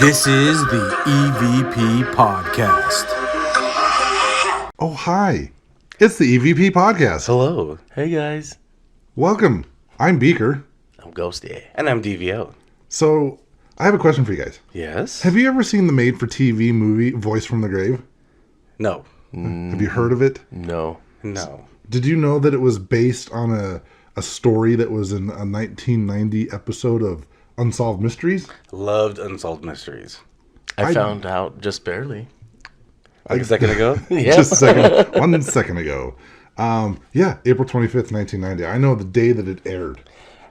This is the EVP Podcast. Oh, hi. It's the EVP Podcast. Hello. Hey, guys. Welcome. I'm Beaker. I'm Ghosty. And I'm DVO. So, I have a question for you guys. Yes? Have you ever seen the made-for-TV movie Voice from the Grave? No. Have you heard of it? No. Did you know that it was based on a story that was in a 1990 episode of Unsolved Mysteries? Loved Unsolved Mysteries. I found out just barely. Like a second ago? Yeah. Just a second. 1 second ago. Yeah, April 25th, 1990. I know the day that it aired.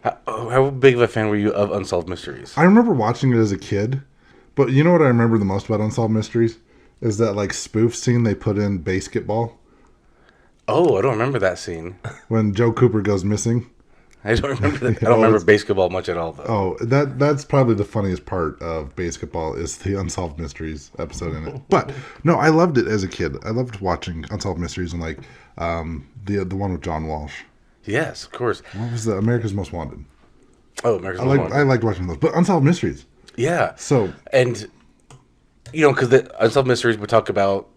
How big of a fan were you of Unsolved Mysteries? I remember watching it as a kid, but you know what I remember the most about Unsolved Mysteries? Is that like spoof scene they put in Basketball Oh, I don't remember that scene. when Joe Cooper goes missing. I don't remember that. I don't remember basketball much at all, though. Oh, that's probably the funniest part of Basketball is the Unsolved Mysteries episode in it. But no, I loved it as a kid. I loved watching Unsolved Mysteries and like the one with John Walsh. Yes, of course. What was the America's Most Wanted? Oh, America's Most Wanted. I liked watching those, but Unsolved Mysteries. Yeah. So And, you know, because the Unsolved Mysteries would talk about,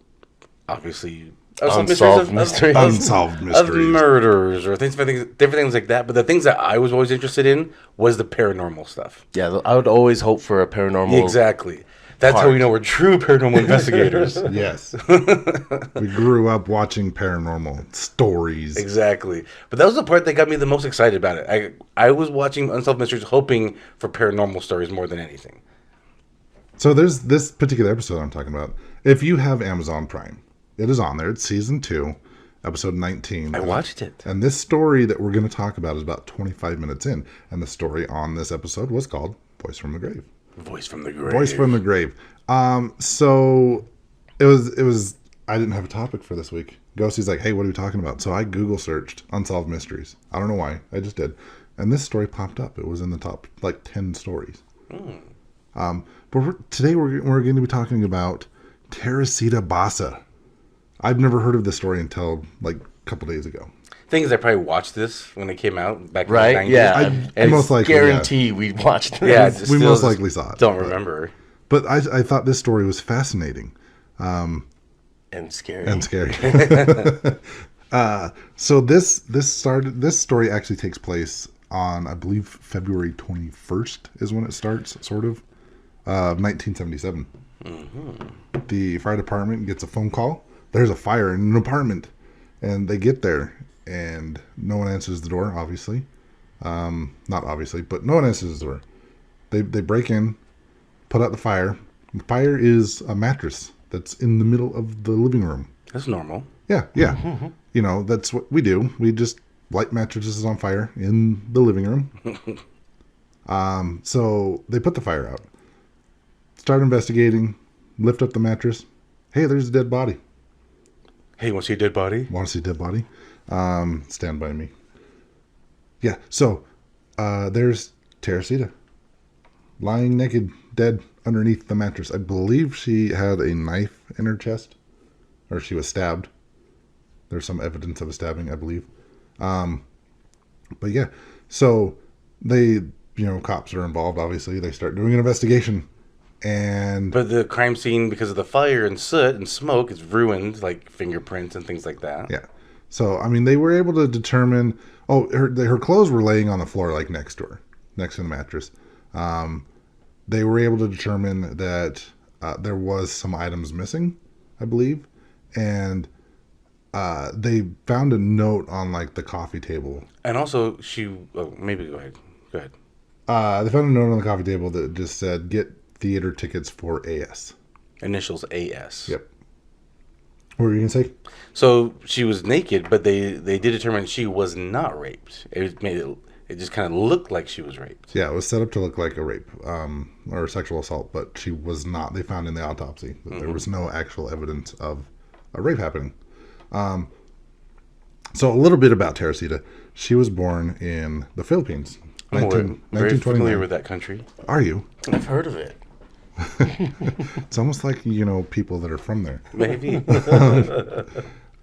obviously, Unsolved mysteries. Unsolved of Mysteries. murders or different things like that. But the things that I was always interested in was the paranormal stuff. Yeah, I would always hope for a paranormal. Exactly. That's how we know we're true paranormal investigators. Yes. We grew up watching paranormal stories. Exactly. But that was the part that got me the most excited about it. I was watching Unsolved Mysteries hoping for paranormal stories more than anything. So there's this particular episode I'm talking about. If you have Amazon Prime, it is on there. It's season 2, episode 19. I watched it. And this story that we're going to talk about is about 25 minutes in. And the story on this episode was called Voice from the Grave. Voice from the Grave. Voice from the Grave. So it was I didn't have a topic for this week. Ghosty's like, hey, what are we talking about? So I Google searched Unsolved Mysteries. I don't know why. I just did. And this story popped up. It was in the top, like, 10 stories. But today we're going to be talking about Teresita Basa. I've never heard of this story until, like, a couple days ago. Things I probably watched this when it came out back Right? in the 90s. Yeah. I most likely, guarantee we'd watched this. Yeah, We most likely saw it. Don't remember. But I thought this story was fascinating. And scary. And scary. So this story actually takes place on, I believe, February 21st is when it starts, sort of, 1977. The fire department gets a phone call. There's a fire in an apartment. And they get there, and no one answers the door, obviously. Not obviously, but no one answers the door. They break in, put out the fire. The fire is a mattress that's in the middle of the living room. That's normal. Yeah. You know, that's what we do. We just light mattresses on fire in the living room. So they put the fire out. Start investigating. Lift up the mattress. Hey, there's a dead body. Hey, want to see a dead body? Want to see a dead body? Stand by me. Yeah, so there's Teresita. Lying naked, dead underneath the mattress. I believe she had a knife in her chest. Or she was stabbed. There's some evidence of a stabbing, I believe. But yeah, so they, cops are involved, obviously. They start doing an investigation. But the crime scene, because of the fire and soot and smoke, is ruined, like fingerprints and things like that. Yeah. So, I mean, they were able to determine... Oh, her clothes were laying on the floor, like, next to her. Next to the mattress. They were able to determine that there was some items missing, I believe. And they found a note on, like, the coffee table. And also, maybe go ahead. Go ahead. They found a note on the coffee table that just said, get theater tickets for AS. Initials AS. Yep. What were you going to say? So she was naked, but they did determine she was not raped. It just kind of looked like she was raped. Yeah, it was set up to look like a rape or a sexual assault, but she was not. They found in the autopsy that there was no actual evidence of a rape happening. So a little bit about Teresita. She was born in the Philippines. I'm very familiar with that country. Are you? I've heard of it. It's almost like, people that are from there. Maybe.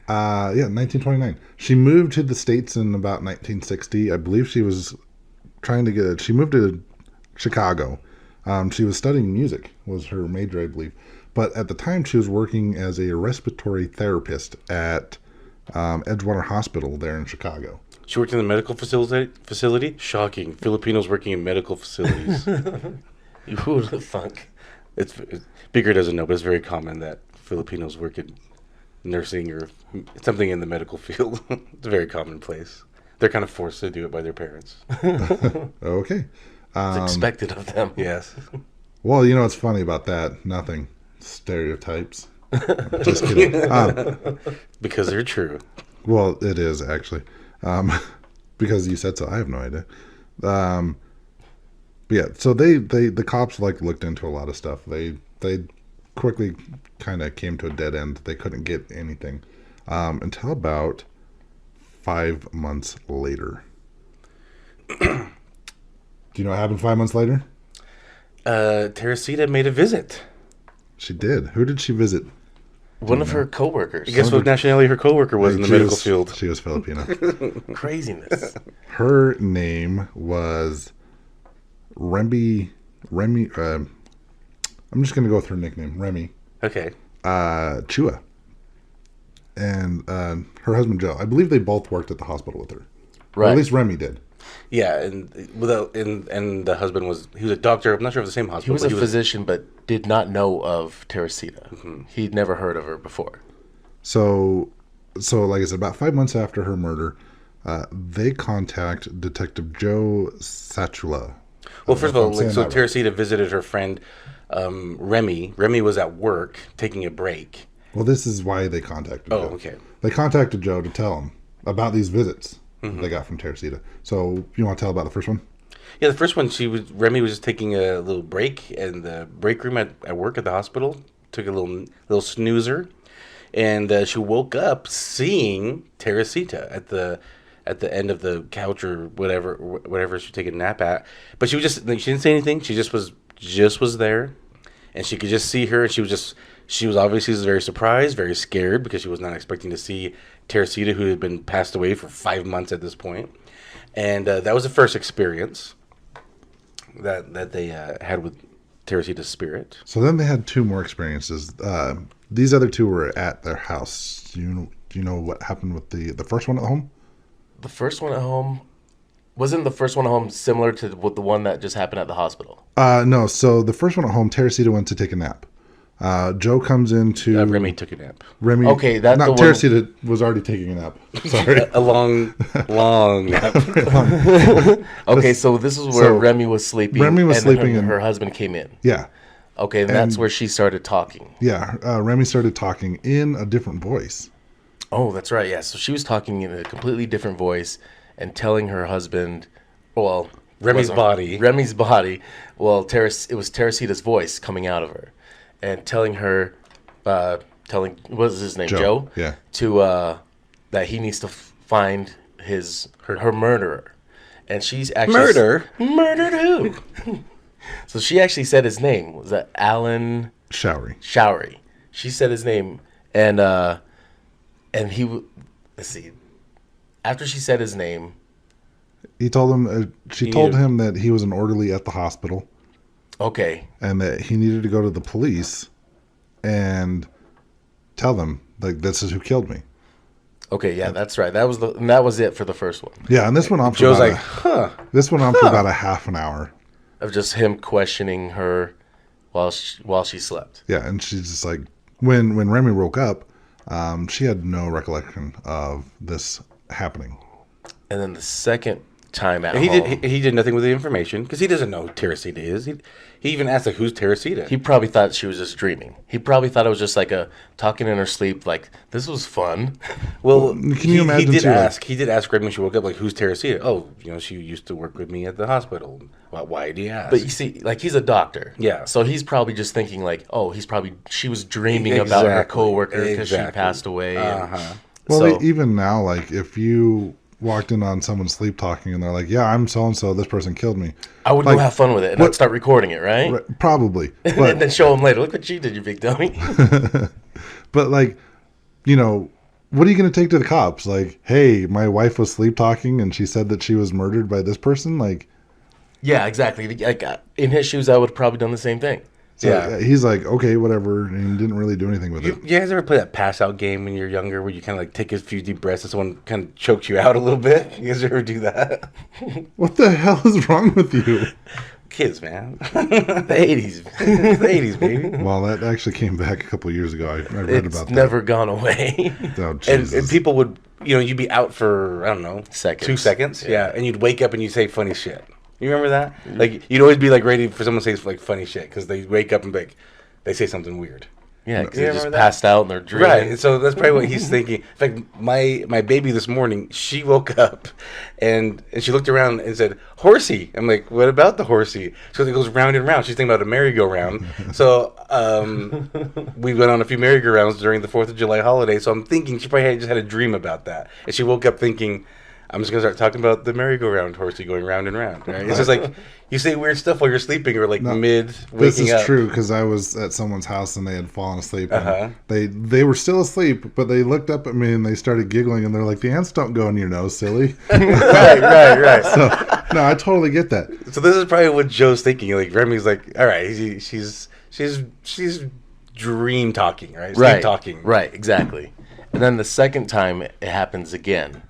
1929. She moved to the States in about 1960. I believe she was she moved to Chicago She was studying music, was her major, I believe. But at the time, she was working as a respiratory therapist at Edgewater Hospital there in Chicago. She worked in the medical facility. Shocking. Filipinos working in medical facilities. Who would have thunk? Bigger doesn't know, but it's very common that Filipinos work in nursing or something in the medical field. It's a very commonplace. They're kind of forced to do it by their parents. Okay. It's expected of them. Yes. Well, you know what's funny about that? Nothing. Stereotypes. Just kidding. Because they're true. Well, it is actually. Because you said so. I have no idea. But yeah, so the cops looked into a lot of stuff. They quickly kind of came to a dead end. They couldn't get anything until about 5 months later. Do you know what happened 5 months later? Teresita made a visit. She did. Who did she visit? One of her coworkers. Guess what nationality her coworker was in the medical field? She was Filipino. Craziness. Her name was Remy. I'm just going to go with her nickname, Remy. Okay. Chua. And her husband, Joe. I believe they both worked at the hospital with her. Right. Or at least Remy did. Yeah, and the husband was a doctor. I'm not sure if the same hospital. He was a physician, but did not know of Teresita. Mm-hmm. He'd never heard of her before. So like I said, about 5 months after her murder, they contact Detective Joe Sachula. Well, first of all, so Teresita visited her friend Remy. Remy was at work taking a break. Well, this is why they contacted Joe. Okay. They contacted Joe to tell him about these visits they got from Teresita. So you want to tell about the first one? Yeah, the first one, Remy was just taking a little break in the break room at work at the hospital. Took a little snoozer, and she woke up seeing Teresita at the end of the couch or whatever she was taking a nap at. But she didn't say anything. She just was there, and she could just see her. And she was obviously very surprised, very scared, because she was not expecting to see Teresita, who had been passed away for 5 months at this point. And that was the first experience that they had with Teresita's spirit. So then they had two more experiences. These other two were at their house. Do you know what happened with the first one at home? The first one at home? Wasn't the first one at home similar to the one that just happened at the hospital? No. So the first one at home, Teresita went to take a nap. Joe comes into... Remy took a nap. Remy... Okay, that's not the one... Teresita was already taking a nap. Sorry. a long nap. Okay, so this is where Remy was sleeping. Remy was sleeping and her husband came in. Yeah. Okay, and that's where she started talking. Yeah, Remy started talking in a different voice. Oh, that's right, yeah. So she was talking in a completely different voice and telling her husband, well... Remy's body. Well, it was Teresita's voice coming out of her. And telling her, what was his name, Joe? Yeah. To that he needs to find her murderer, and she's actually murdered who? So she actually said his name. Was that Alan Showery? She said his name, and he. Let's see. After she said his name, he told him. She told him that he was an orderly at the hospital. Okay. And that he needed to go to the police and tell them, like, this is who killed me. Okay, yeah, that's right. That was it for the first one. Yeah, and this went on for Joe's like, This went on for about a half an hour. Of just him questioning her while she slept. Yeah, and she's just like, when Remy woke up, she had no recollection of this happening. And then the second time at he home. He did nothing with the information because he doesn't know who Teresita is. He even asked, like, who's Teresita? He probably thought she was just dreaming. He probably thought it was just like a talking in her sleep, like, this was fun. Well, can you imagine? He did ask Greg when she woke up, like, who's Teresita? Oh, she used to work with me at the hospital. Why do you ask? But you see, like, he's a doctor. Yeah. So he's probably just thinking, like, oh, she was dreaming about her coworker because she passed away. Well, even now, like, if you walked in on someone sleep talking and they're like, yeah, I'm so-and-so, this person killed me. I would go have fun with it and I'd start recording it, right? Probably. But, and then show them later, look what you did, you big dummy. But, like, what are you going to take to the cops? Like, hey, my wife was sleep talking and she said that she was murdered by this person? Like, Yeah, exactly. Like, in his shoes, I would have probably done the same thing. So he's like, okay, whatever, and he didn't really do anything with it. You guys ever play that pass out game when you're younger where you kind of like take a few deep breaths and someone kind of chokes you out a little bit? You guys ever do that? What the hell is wrong with you? Kids, man. The 80s. The 80s, baby. Well, that actually came back a couple of years ago. I read It's about that. never gone away. Oh, And Jesus. people would, you'd be out for, I don't know, Seconds. 2 seconds. Yeah. And you'd wake up and you'd say funny shit. You remember that? Like, you'd always be like ready for someone to say like funny shit because they wake up and be like, they say something weird. Yeah, because You they just remember that? passed out and they're dreaming. Right. So that's probably what he's thinking. In fact, my baby this morning, she woke up and she looked around and said, "Horsey." I'm like, "What about the horsey?" So it goes round and round. She's thinking about a merry-go-round. So we went on a few merry-go-rounds during the 4th of July holiday. So I'm thinking she probably just had a dream about that. And she woke up thinking, I'm just going to start talking about the merry-go-round horsey going round and round. Right? It's just like you say weird stuff while you're sleeping or like mid waking up. This is true because I was at someone's house and they had fallen asleep. And they were still asleep, but they looked up at me and they started giggling and they're like, "The ants don't go in your nose, silly." Right. So, no, I totally get that. So this is probably what Joe's thinking. Like Remy's like, all right, she's dream talking, right? Sleep Right. talking. Right, exactly. And then the second time it happens again.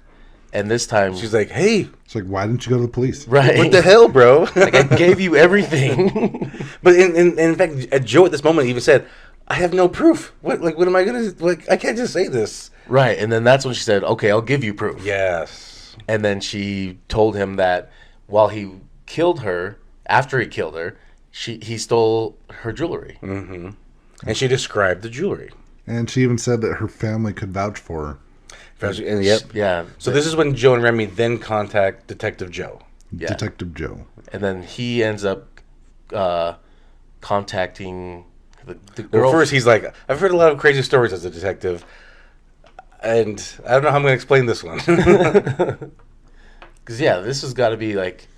And this time She's like, hey, It's like, why didn't you go to the police? right. what the hell, bro? Like, I gave you everything. But in fact, Joe at this moment even said, I have no proof. What am I gonna like? I can't just say this. Right. And then that's when she said, "Okay, I'll give you proof." Yes. And then she told him that while he killed her, after he killed her, he stole her jewelry. And she described the jewelry. And she even said that her family could vouch for her. And yep. Yeah. So this is when Joe and Remy then contact Detective Joe. Yeah. Detective Joe. And then he ends up contacting the girl. Well, first he's like, I've heard a lot of crazy stories as a detective, and I don't know how I'm going to explain this one. Because, yeah, this has got to be, like,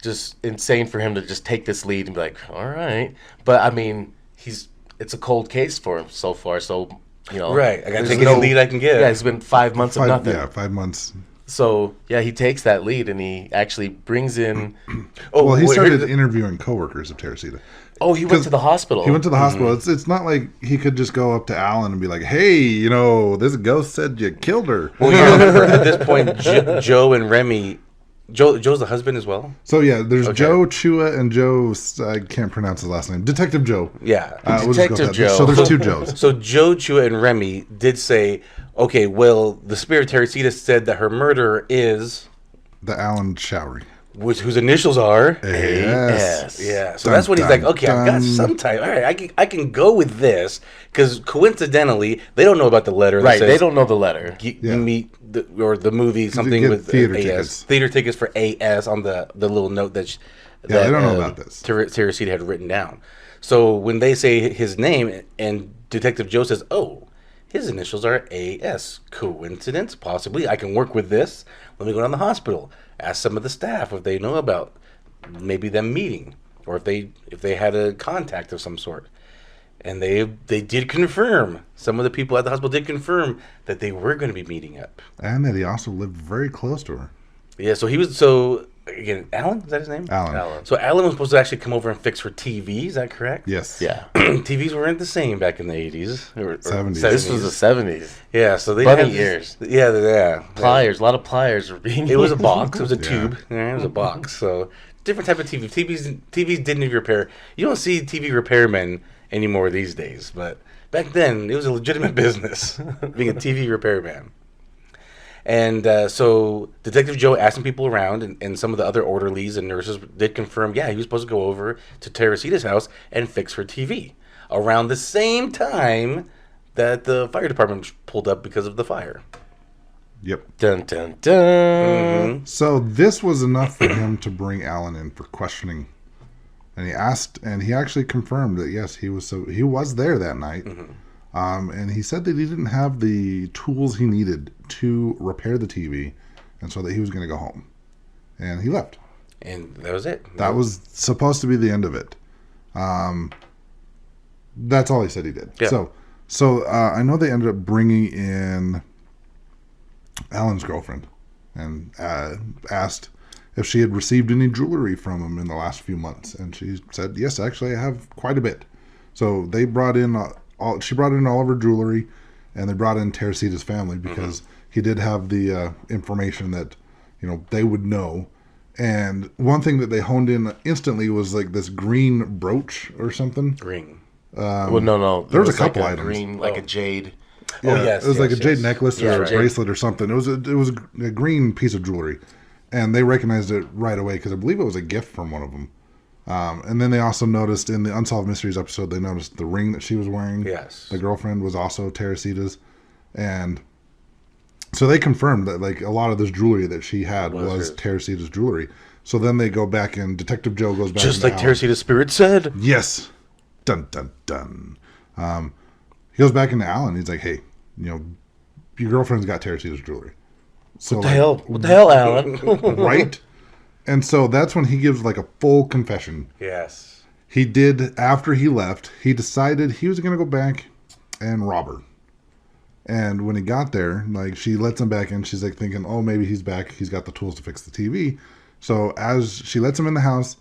just insane for him to just take this lead and be like, all right. But, I mean, it's a cold case for him so far, so, you know. Right. I got to there's take any lead I can get. Yeah, it's been 5 months of nothing. Yeah, 5 months. So, yeah, he takes that lead and he actually brings in. Well, he wait, started here- interviewing coworkers of Teresita. Oh, he went to the hospital. He went to the hospital. It's not like he could just go up to Alan and be like, "Hey, this ghost said you killed her." Well, you remember at this point, Joe and Remy. Joe's the husband as well. So yeah, there's Joe Chua and Joe. I can't pronounce his last name. Detective Joe. Yeah. We'll just go with Detective that. Joe. So there's two Joes. So Joe, Chua, and Remy did say, okay, well, the spirit of Teresita said that her murderer is, The Alan Showery. whose initials are. Yes. Yeah, so Dun, that's when he's like, dun, okay, I've got dun. some type. All right, I can go with this because coincidentally, they don't know about the letter. That Right, says, they don't know the letter. You meet the movie something get with theater AS. tickets. Theater tickets for AS on the little note that they don't know about this. Teresita had written down. So when they say his name and Detective Joe says, "Oh, his initials are AS." Coincidence? Possibly. I can work with this. Let me go down to the hospital. Ask some of the staff if they know about maybe them meeting or if they had a contact of some sort. And they did confirm. Some of the people at the hospital did confirm that they were going to be meeting up. And that he also lived very close to her. Yeah, so again, Alan, is that his name? Alan. So Alan was supposed to actually come over and fix her TV, is that correct? Yes. Yeah. TVs weren't the same back in the 80s. Or 70s. This was the 70s. Yeah, so they Bunny had ears. Yeah. Pliers. A lot of pliers were being It was a box. It was a Yeah. tube. Yeah, it was a box. So different type of TV. TVs didn't need repair. You don't see TV repairmen anymore these days, but back then it was a legitimate business being a TV repairman. And so Detective Joe asked some people around, and some of the other orderlies and nurses did confirm, yeah, he was supposed to go over to Teresita's house and fix her TV around the same time that the fire department pulled up because of the fire. Yep. Dun, dun, dun. So this was enough for him to bring Alan in for questioning. And he actually confirmed that yes, he was there that night. And he said that he didn't have the tools he needed to repair the TV, and so that he was going to go home. And he left. And that was it. That was supposed to be the end of it. That's all he said he did. Yeah. So I know they ended up bringing in Alan's girlfriend and asked if she had received any jewelry from him in the last few months. And she said, yes, actually, I have quite a bit. So they brought in she brought in all of her jewelry, and they brought in Teresita's family because he did have the information that, they would know. And one thing that they honed in instantly was like this green brooch or something. Green. Well, no. There was a couple like items. Green, like a jade. Yeah, yes. it was like a jade yes. necklace or a jade. bracelet or something. It was a green piece of jewelry, and they recognized it right away because I believe it was a gift from one of them. And then they also noticed in the Unsolved Mysteries episode, they noticed the ring that she was wearing. Yes. The girlfriend was also Teresita's, and so they confirmed that like a lot of this jewelry that she had was Teresita's jewelry. So then they go back and Detective Joe goes back. Just like Teresita's spirit said. Yes. Dun dun dun. He goes back into Alan. He's like, "Hey, your girlfriend's got Teresita's jewelry." So What the hell, Alan? right? And so that's when he gives like a full confession. Yes. He did, after he left, he decided he was going to go back and rob her. And when he got there, like she lets him back in, she's like thinking, oh, maybe he's back. He's got the tools to fix the TV. So as she lets him in the house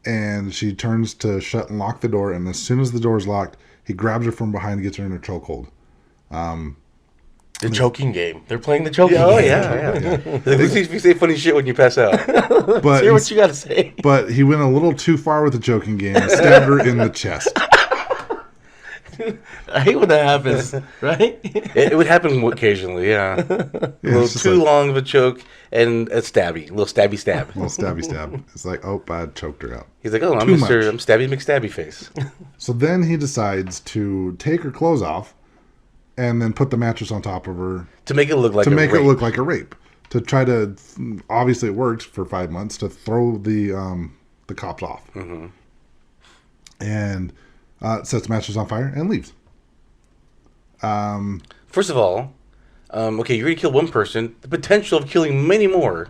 and she turns to shut and lock the door, and as soon as the door is locked, he grabs her from behind and gets her in a chokehold. The choking game. They're playing the choking game. Oh, yeah. You say funny shit when you pass out. But Hear what you got to say. But he went a little too far with the choking game and stabbed her in the chest. I hate when that happens, right? It would happen occasionally, yeah. A little it's just too like- long of a choke and a stabby. A little stabby stab. Little stabby stab. It's like, oh, I choked her out. He's like, oh, I'm Too Mr. much. I'm Stabby McStabby face. So then he decides to take her clothes off and then put the mattress on top of her To make it look like to a make rape. it look like a rape. To try to, obviously it worked for 5 months, to throw the cops off. Mm-hmm. And sets the mattress on fire and leaves. First of all, okay, you're going to kill one person. The potential of killing many more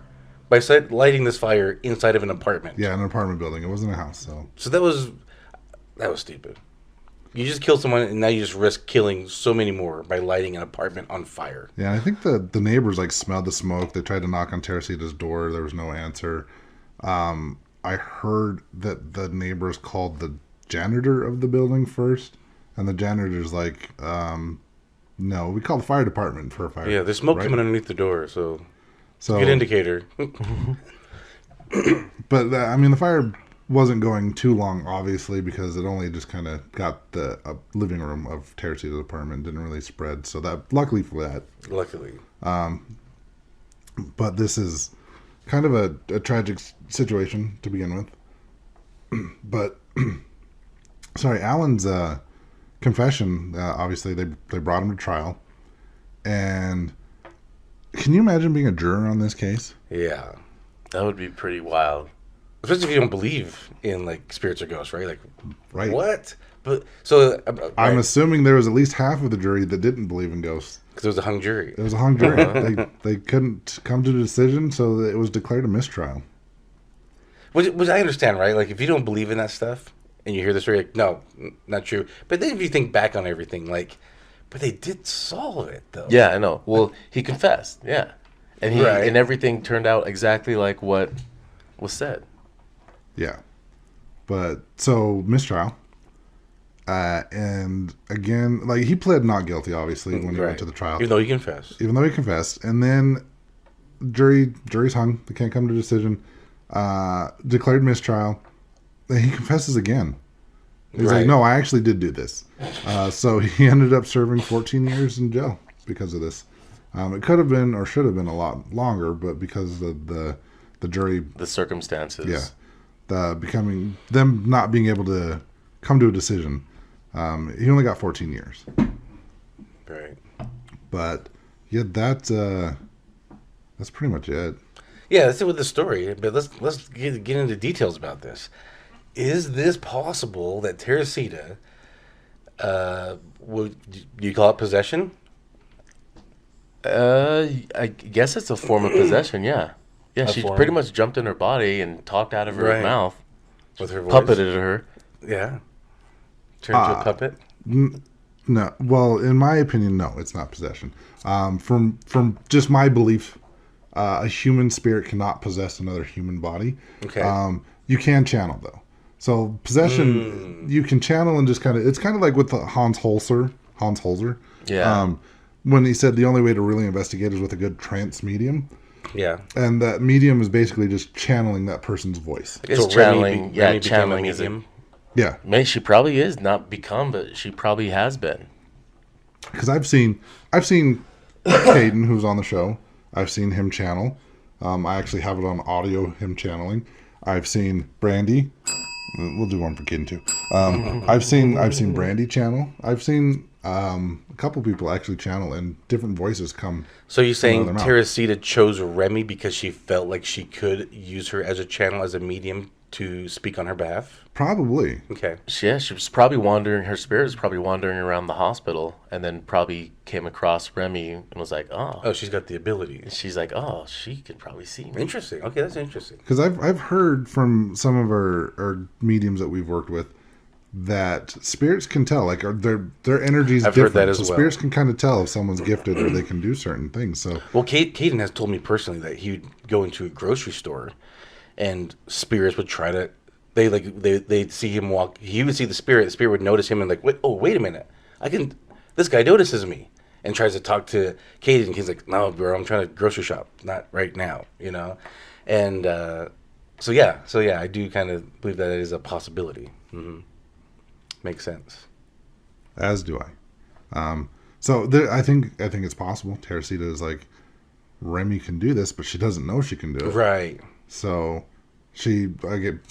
by lighting this fire inside of an apartment. Yeah, in an apartment building. It wasn't a house, So that was stupid. You just killed someone, and now you just risk killing so many more by lighting an apartment on fire. Yeah, I think the neighbors like smelled the smoke. They tried to knock on Teresita's door. There was no answer. I heard that the neighbors called the janitor of the building first, and the janitor's like, no, we call the fire department for a fire. Yeah, there's smoke right? coming underneath the door, so So, good indicator. but the fire wasn't going too long, obviously, because it only just kind of got the living room of Teresita's apartment. Didn't really spread. So that, luckily for that. Luckily. But this is kind of a tragic situation to begin with. But, sorry, Alan's confession, obviously they brought him to trial. And can you imagine being a juror on this case? Yeah. That would be pretty wild. Especially if you don't believe in, like, spirits or ghosts, right? Like, Right. what? But so I'm assuming there was at least half of the jury that didn't believe in ghosts. because it was a hung jury. It was a hung jury. They couldn't come to a decision, so it was declared a mistrial. Which I understand, right? Like, if you don't believe in that stuff and you hear the story, like, no, not true. But then if you think back on everything, like, but they did solve it, though. Yeah, I know. Well, he confessed. Yeah, and Right. and everything turned out exactly like what was said. Yeah. But, so, mistrial. And, again, like, he pled not guilty, obviously, when he went to the trial. Even though he confessed. Even though he confessed. And then, jury's hung. They can't come to a decision. Declared mistrial. Then he confesses again. He's Right. like, no, I actually did do this. So he ended up serving 14 years in jail because of this. It could have been or should have been a lot longer, but because of the jury, The circumstances. yeah, them not being able to come to a decision, he only got 14 years. Right. But yeah, that's pretty much it. Yeah, that's it with the story. But let's get into details about this. Is this possible that Teresita, would you call it possession? I guess it's a form of possession. Yeah, yeah. She form. pretty much jumped in her body and talked out of her Right. mouth, With her voice? puppeted her. Yeah. Turned into a puppet? No, well, in my opinion, no, it's not possession. From just my belief a human spirit cannot possess another human body. Okay. You can channel though. So possession, you can channel and just kind of. It's kind of like with the Hans Holzer. Yeah. When he said the only way to really investigate is with a good trance medium. Yeah. And that medium is basically just channeling that person's voice. It's channeling. Remy channeling is a... Yeah. Maybe she probably is not become, but she probably has been. Because I've seen Caden, who's on the show. I've seen him channel. I actually have it on audio, him channeling. I've seen Brandy. We'll do one for Caden too. I've seen Brandy channel. I've seen a couple people actually channel, and different voices come. So you're saying Teresita chose Remy because she felt like she could use her as a channel, as a medium to speak on her behalf? Probably. Okay. She was probably wandering, her spirit was probably wandering around the hospital, and then probably came across Remy and was like, oh, she's got the ability. And she's like, oh, she can probably see me. Interesting. Okay, that's interesting. Because I've heard from some of our mediums that we've worked with that spirits can tell, like their energy's different. Heard that as well. Spirits can kind of tell if someone's gifted or they can do certain things. So well, Caden has told me personally that he would go into a grocery store, and spirits would try to. They'd see him walk. He would see the spirit. The spirit would notice him and like, wait a minute. This guy notices me and tries to talk to Caden. He's like, no, bro, I'm trying to grocery shop, not right now, And so yeah, I do kind of believe that it is a possibility. Mm-hmm. Makes sense. As do I. I think it's possible. Teresita is like, Remy can do this, but she doesn't know she can do it. Right. So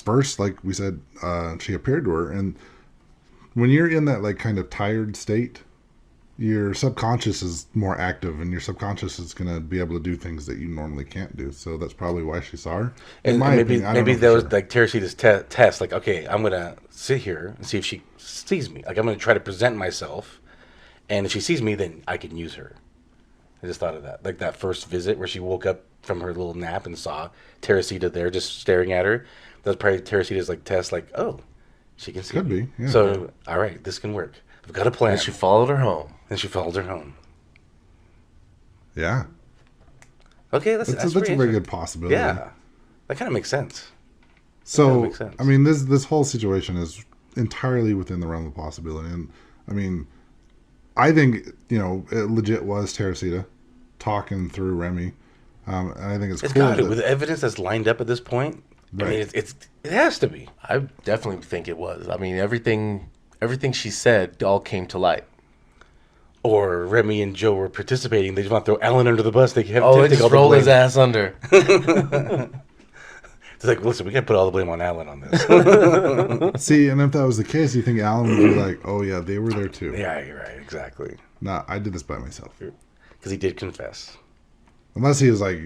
first, like we said, she appeared to her, and when you're in that like kind of tired state, your subconscious is more active, and your subconscious is going to be able to do things that you normally can't do. So that's probably why she saw her. And maybe that was like Teresita's test. Like, okay, I'm going to sit here and see if she sees me. Like, I'm going to try to present myself, and if she sees me, then I can use her. I just thought of that. Like that first visit where she woke up from her little nap and saw Teresita there just staring at her. That's probably Teresita's like test, like, oh, she can see me. Could be, yeah. So, all right, this can work. I've got a plan. And she followed her home. Yeah. Okay, that's a very good possibility. Yeah. That kind of makes sense. So, I mean, this whole situation is entirely within the realm of possibility. And, I mean, I think, it legit was Teresita talking through Remy. And I think it's cool. With evidence that's lined up at this point, right. I mean, it has to be. I definitely think it was. I mean, everything she said all came to light. Or Remy and Joe were participating. They just want to throw Alan under the bus. They just rolled his ass under. It's like, listen, we can't put all the blame on Alan on this. See, and if that was the case, you think Alan would be like, oh, yeah, they were there too. Yeah, you're right. Exactly. Nah, I did this by myself. Because he did confess. Unless he was like,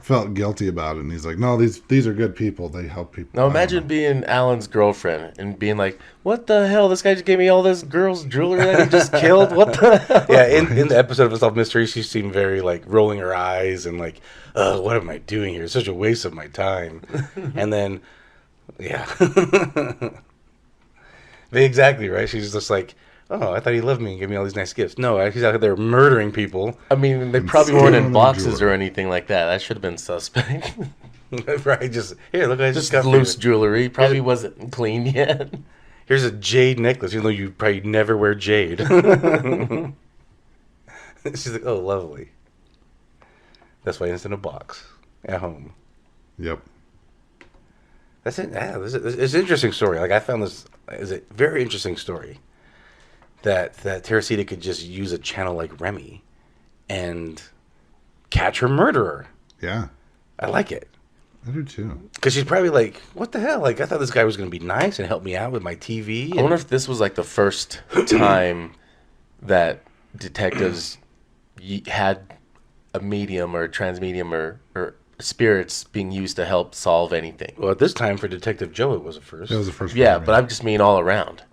felt guilty about it, and he's like, no, these are good people. They help people. Now imagine being Alan's girlfriend and being like, what the hell? This guy just gave me all this girl's jewelry that he just killed. What the hell? Yeah, in the episode of Unsolved Mystery, she seemed very like rolling her eyes and like, what am I doing here? It's such a waste of my time. And then, yeah. Exactly, right? She's just like, oh, I thought he loved me and gave me all these nice gifts. No, he's out there murdering people. I mean, they probably weren't in boxes or anything like that. That should have been suspect. Right, just, here, look, I just got loose jewelry. Probably wasn't clean yet. Here's a jade necklace, even though you probably never wear jade. She's like, oh, lovely. That's why it's in a box at home. Yep. That's it. Yeah, it's an interesting story. Like, I found this is a very interesting story. That Teresita could just use a channel like Remy and catch her murderer. Yeah. I like it. I do too. Because she's probably like, what the hell? Like, I thought this guy was going to be nice and help me out with my TV. I wonder if this was like the first time that detectives had a medium or a transmedium or spirits being used to help solve anything. Well, at this time for Detective Joe, it was a first. It was the first. Yeah, but I just mean all around.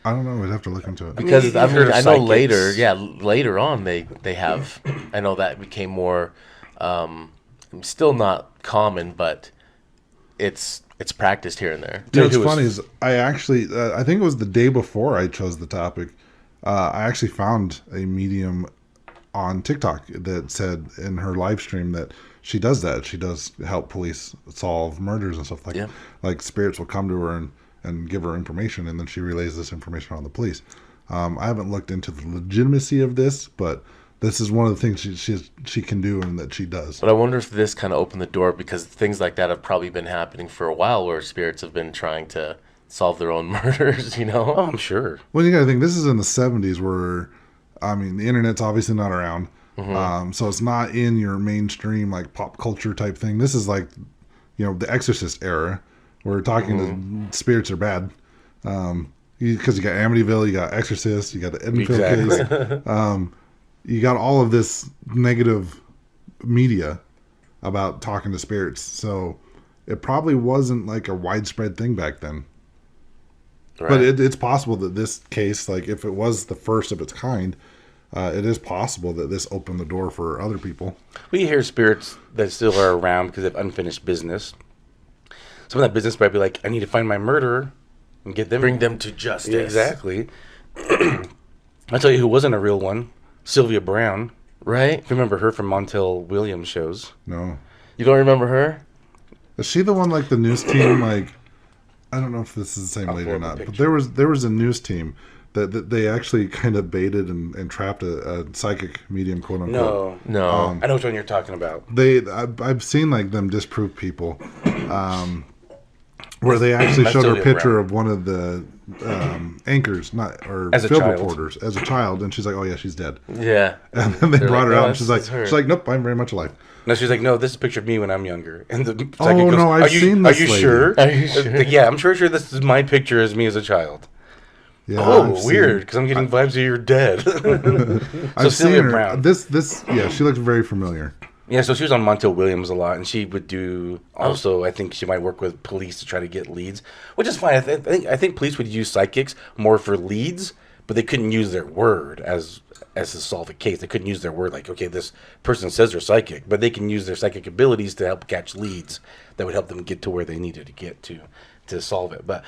I don't know. We'd have to look into it. Because I know later on they have. I know that became more, still not common, but it's practiced here and there. What's funny is I actually I think it was the day before I chose the topic. I actually found a medium on TikTok that said in her live stream that she does that. She does help police solve murders and stuff like spirits will come to her and give her information, and then she relays this information on the police. I haven't looked into the legitimacy of this, but this is one of the things she can do and that she does. But I wonder if this kind of opened the door, because things like that have probably been happening for a while, where spirits have been trying to solve their own murders, you know? Oh, I'm sure. Well, you got to think, this is in the 70s where, I mean, the internet's obviously not around. So it's not in your mainstream, like, pop culture type thing. This is like, you know, the Exorcist era. We're talking to spirits are bad. Because you got Amityville, you got Exorcist, you got the Enfield case. You got all of this negative media about talking to spirits. So it probably wasn't like a widespread thing back then. Right. But it's possible that this case, like if it was the first of its kind, it is possible that this opened the door for other people. We hear spirits that still are around because they have unfinished business. Some of that business might be like, I need to find my murderer and bring them to justice. Yeah, exactly. I'll tell you who wasn't a real one. Sylvia Browne. Right? If you remember her from Montel Williams shows. No. You don't remember her? Is she the one like the news team? Like, I don't know if this is the same lady or not, but there was a news team that they actually kind of baited and trapped a psychic medium, quote unquote. No. I know which one you're talking about. I've seen like them disprove people, where they actually showed her a picture of one of the anchors, field reporters, as a child, and she's like, "Oh yeah, she's dead." Yeah. And then they brought her out, and she's like, "Nope, I'm very much alive." No, she's like, "No, this is a picture of me when I'm younger." And the psychic goes, I've seen this. Are you sure? Are you sure? Yeah, I'm sure this is my picture as me as a child. Yeah, weird, because I'm getting vibes of you're dead. I've seen her. Brown. This, she looks very familiar. Yeah, so she was on Montel Williams a lot, and she would do also. I think she might work with police to try to get leads, which is fine. I think police would use psychics more for leads, but they couldn't use their word as to solve a case. They couldn't use their word like, okay, this person says they're psychic, but they can use their psychic abilities to help catch leads that would help them get to where they needed to get to solve it. But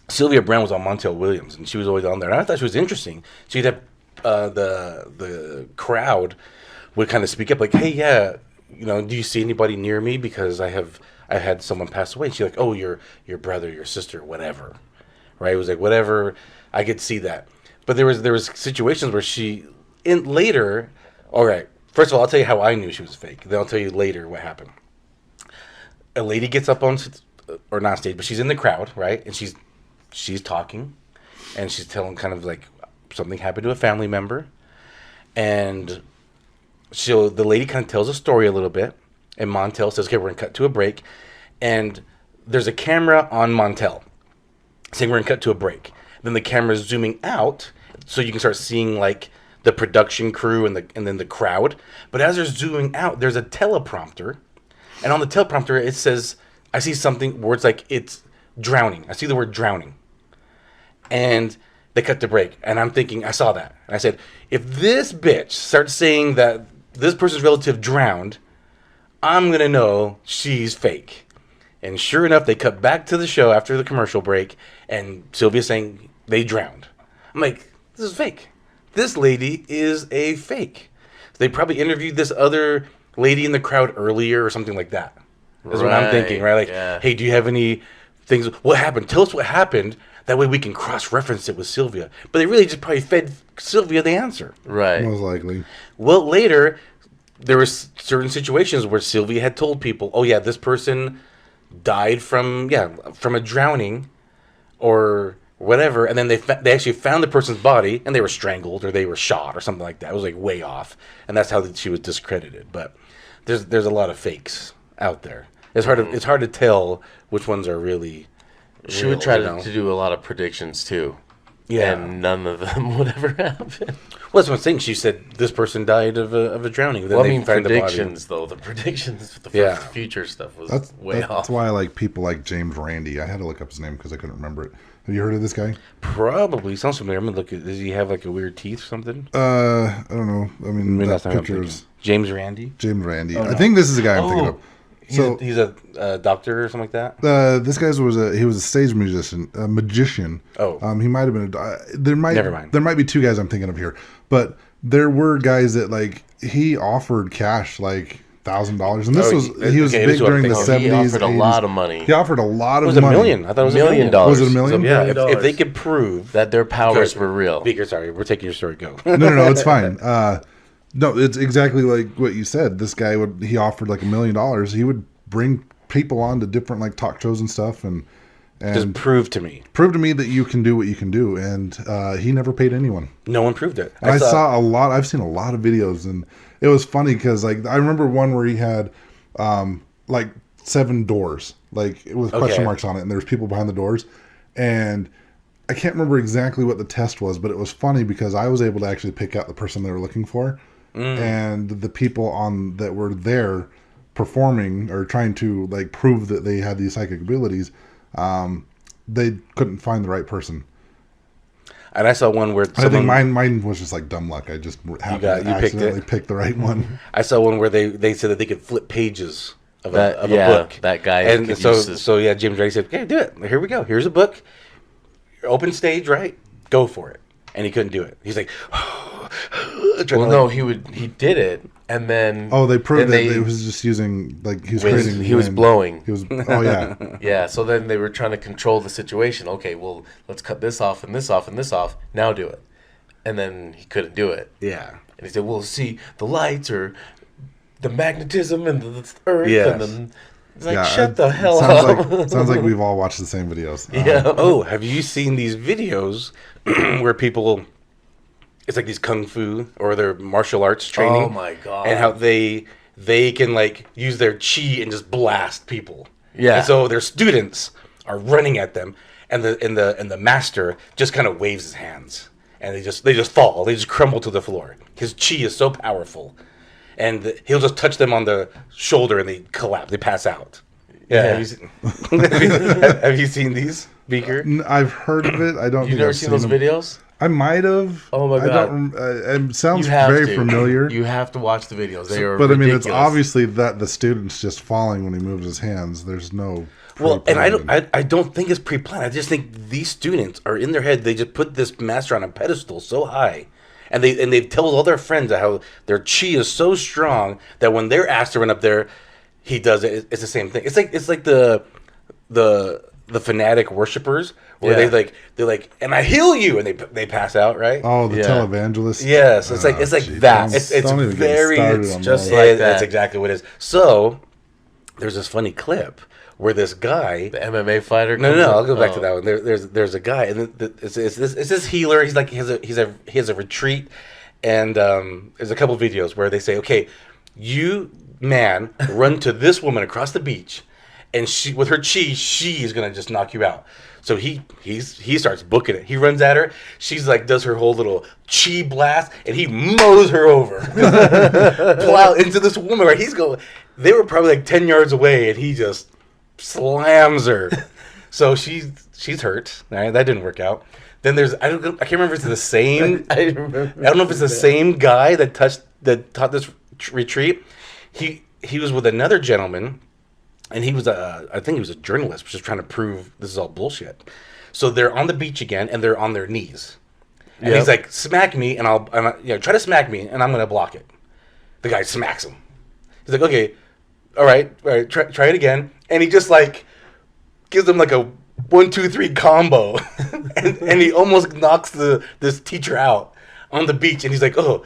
Sylvia Browne was on Montel Williams, and she was always on there. And I thought she was interesting. She'd have the crowd would kind of speak up like, hey, yeah, do you see anybody near me? Because I had someone pass away. And she's like, oh, your brother, your sister, whatever. Right? It was like, whatever. I could see that. But there was situations where later, all right, first of all, I'll tell you how I knew she was fake. Then I'll tell you later what happened. A lady gets up on, or not stage, but she's in the crowd, right? And she's talking, and she's telling kind of like something happened to a family member. And the lady kind of tells a story a little bit, and Montel says, okay, we're going to cut to a break. And there's a camera on Montel saying we're going to cut to a break. Then the camera's zooming out, so you can start seeing like the production crew and then the crowd. But as they're zooming out, there's a teleprompter, and on the teleprompter it says, I see something where it's drowning. I see the word drowning. And they cut to break, and I'm thinking, I saw that. And I said, if this bitch starts saying that this person's relative drowned, I'm going to know she's fake. And sure enough, they cut back to the show after the commercial break, and Sylvia's saying they drowned. I'm like, this is fake. This lady is a fake. They probably interviewed this other lady in the crowd earlier or something like that. That's what I'm thinking, right? Like, hey, do you have any things? What happened? Tell us what happened. That way we can cross-reference it with Sylvia. But they really just probably fed Sylvia the answer. Right. Most likely. Well, later, there were certain situations where Sylvia had told people, oh, yeah, this person died from a drowning or whatever. And then they actually found the person's body, and they were strangled or they were shot or something like that. It was like way off. And that's how she was discredited. But there's a lot of fakes out there. It's hard to tell which ones are really... She would try to do a lot of predictions, too. Yeah. And none of them would ever happen. Well, that's what I'm saying. She said this person died of a drowning. Then predictions, though. The predictions, the future stuff was way off. That's why I like people like James Randi. I had to look up his name because I couldn't remember it. Have you heard of this guy? Probably. Sounds familiar. I'm going to look at... Does he have like a weird teeth or something? I don't know. I mean that picture is... James Randi? James Randi. Oh, no. I think this is the guy I'm thinking of. He's a doctor or something like that. This guy was a stage magician. Oh, he might have been. Never mind. There might be two guys I'm thinking of here, but there were guys that like he offered cash like $1,000, and this he was big during the 70s. He offered a 80s. lot of money. He offered a lot of It was money. $1 million. I thought it was $1 million. Was it $1 million? So, yeah, $1 if they could prove that their powers were real. Beaker, sorry, we're taking your story. Go. No, it's fine. No, it's exactly like what you said. This guy he offered like $1 million. He would bring people on to different like talk shows and stuff, and Just prove to me that you can do what you can do. And he never paid anyone. No one proved it. And I've seen a lot of videos, and it was funny because like I remember one where he had like 7 doors, like with question marks on it, and there was people behind the doors, and I can't remember exactly what the test was, but it was funny because I was able to actually pick out the person they were looking for, and the people that were there performing or trying to like prove that they had these psychic abilities, they couldn't find the right person. And I saw one where I think mine was just like dumb luck. I just happened to accidentally pick the right one. I saw one where they said that they could flip pages of a book. That guy. And so James Ray said, "Okay, do it. Here we go. Here's a book. Open stage, right? Go for it." And he couldn't do it. He's like, he did it, and then they proved that it was just using like he was creating. He was blowing. He was. Oh yeah. Yeah. So then they were trying to control the situation. Okay, well, let's cut this off and this off and this off. Now do it. And then he couldn't do it. Yeah. And he said, "Well, see, the lights or the magnetism and the earth and then." It's like, shut the hell up. Sounds like we've all watched the same videos. Yeah. Have you seen these videos where people, it's like these kung fu or their martial arts training? Oh my God. And how they can like use their chi and just blast people. Yeah. And so their students are running at them, and the master just kind of waves his hands, and they just fall. They just crumble to the floor. His chi is so powerful. And he'll just touch them on the shoulder, and they collapse. They pass out. Yeah. Have you seen these, Beaker? I've heard of it. I don't. You've never seen those videos? I might have. Oh my God! It sounds very familiar. You have to watch the videos. They are. But ridiculous. I mean, it's obviously that the student's just falling when he moves his hands. There's no. Well, and I don't think it's pre-planned. I just think these students are in their head. They just put this master on a pedestal so high. And they tell all their friends how their chi is so strong that when they're asked to run up there, he does it. It's the same thing. It's like the fanatic worshipers where they're like, and I heal you, and they pass out, right? Oh, the televangelist. Yes, it's like that. It's very just like that. That's exactly what it is. So there's this funny clip where this guy, the MMA fighter. No, I'll go back to that one. There's a guy, and it's this healer. He's like he has a retreat, and there's a couple videos where they say, okay, you man run to this woman across the beach, and she with her chi, she is gonna just knock you out. So he starts booking it. He runs at her. She's like does her whole little chi blast, and he mows her over, plow into this woman. Right, they were probably like 10 yards away, and he just slams her. So she's hurt. Right? That didn't work out. Then I can't remember if it's the same. I don't know if it's the same guy that taught this retreat. He was with another gentleman, and he was I think he was a journalist, just trying to prove this is all bullshit. So they're on the beach again, and they're on their knees. And he's like, smack me, and I'll try to smack me, and I'm gonna block it. The guy smacks him. He's like, okay, all right, try it again. And he just like gives them like a 1, 2, 3 combo, and he almost knocks this teacher out on the beach. And he's like, and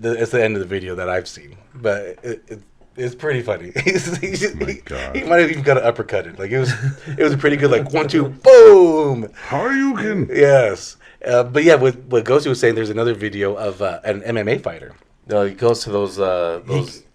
it's the end of the video that I've seen, but it's pretty funny. He might have even got an uppercutted. Like it was a pretty good like 1, 2, boom. Hadouken. Yes, but yeah, what Ghosty was saying, there's another video of an MMA fighter. No, he goes to those.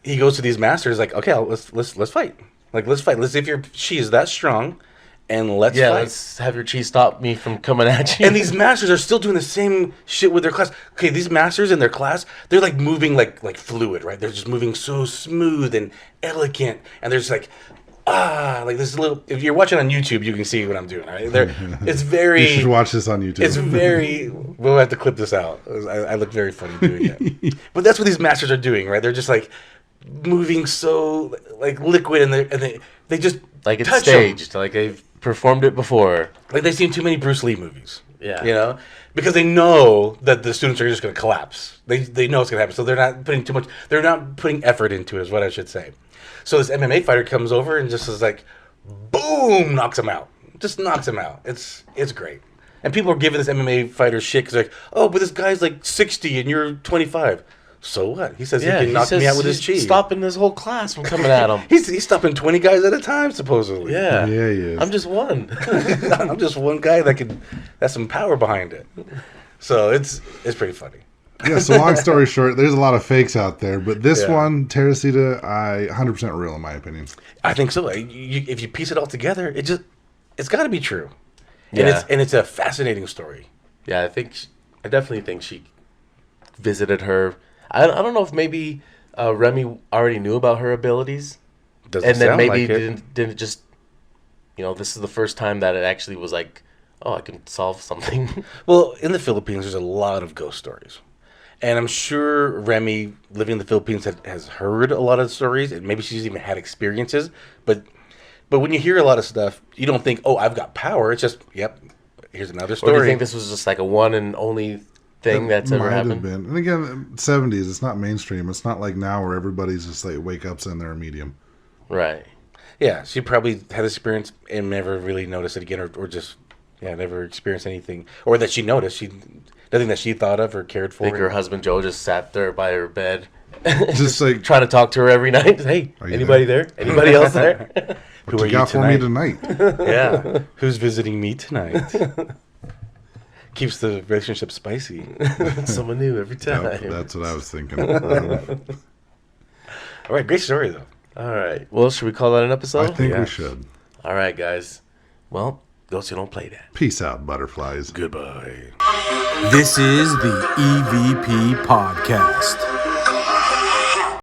He goes to these masters like, okay, let's fight. Like let's fight. Let's see if your chi is that strong, and let's fight. Let's have your chi stop me from coming at you. And these masters are still doing the same shit with their class. Okay, these masters in their class, they're like moving like fluid, right? They're just moving so smooth and elegant, and they're just like like this little. If you're watching on YouTube, you can see what I'm doing. Right? It's very. You should watch this on YouTube. It's very. We'll have to clip this out. I look very funny doing it. But that's what these masters are doing, right? They're just like moving so like liquid, and they just like it's touch staged, them. like they've performed it before. Like they've seen too many Bruce Lee movies. Yeah. You know? Because they know that the students are just going to collapse. They know it's going to happen. So they're not putting too much, they're not putting effort into it, is what I should say. So this MMA fighter comes over and just is like, boom, knocks him out. Just knocks him out. It's great. And people are giving this MMA fighter shit because like, oh, but this guy's like 60 and you're 25. So what? He says he can knock me out with his chi. Stopping this whole class from coming at him. He's stopping 20 guys at a time, supposedly. Yeah. Yeah, he is. I'm just one. I'm just one guy that has some power behind it. So it's pretty funny. Yeah, so long story short, there's a lot of fakes out there, but this Yeah. one, Teresita, 100% real in my opinion. I think so. If you piece it all together, it's got to be true. Yeah. And it's a fascinating story. Yeah, I definitely think she visited her. I don't know if maybe Remy already knew about her abilities, Doesn't and then sound maybe like it. didn't just, this is the first time that it actually was like, oh, I can solve something. Well, in the Philippines, there's a lot of ghost stories. And I'm sure Remy, living in the Philippines, has heard a lot of stories, and maybe she's even had experiences. But when you hear a lot of stuff, you don't think, oh, I've got power. It's just, yep, here's another Or story. do you think this was just like a one and only thing that's ever Might have happened? been. And again, 70s, it's not mainstream. It's not like now where everybody's just like wake ups and they're a medium. Right. Yeah, she probably had this experience and never really noticed it again, or just, never experienced anything. Or that she noticed. Nothing that she thought of or cared for. I think her husband Joe just sat there by her bed, Just like, trying to talk to her every night. Hey, Are you anybody there? Anybody else there? what Who you are got you for me tonight? tonight? Yeah. Who's visiting me tonight? Keeps the relationship spicy. Someone new every time. That's what I was thinking. All right, great story, though. All right. Well, should we call that an episode? I think Yeah. we should. All right, guys. Well, those who don't play that. Peace out, butterflies. Goodbye. This is the EVP Podcast.